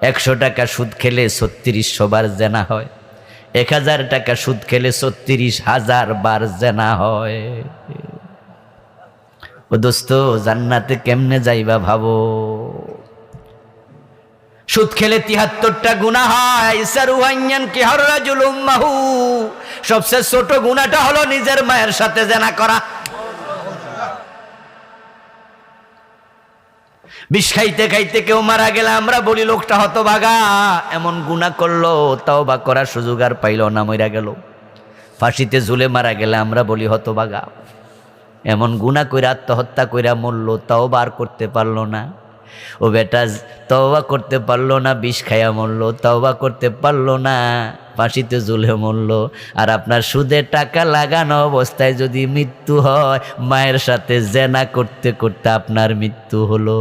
100 টাকা সুদ খেলে 3600 বার জেনা হয়, 1000 টাকা সুদ খেলে 36,000 বার জেনা হয়। ও দোস্ত, জান্নাতে কেমনে যাইবা ভাবো। সুদ খেলে 73টা গুনাহ হয়। ইসারুহাইয়ান কি হররাজুল উম্মাহু, সবচেয়ে ছোট গুনাহটা হলো নিজের মায়ের সাথে জেনা করা। বিষ খাইতে খাইতে কেউ মারা গেলে আমরা বলি লোকটা হতভাগা, এমন গুনাহ করলো, তওবা করার সুযোগ আর পাইল না, মইরা গেল। ফাঁসিতে ঝুলে মারা গেলে আমরা বলি হতভাগা, এমন গুনাহ কইরা আত্মহত্যা কইরা মরলো, তওবা আর করতে পারলো না। ও বেটা, তওবা করতে পারলো না, বিষ খাইয়া মরলো, তওবা করতে পারলো না, ফাঁসিতে ঝুলে মরলো। আর আপনার সুদে টাকা লাগানো অবস্থায় যদি মৃত্যু হয়, মায়ের সাথে জেনা করতে করতে আপনার মৃত্যু হলো।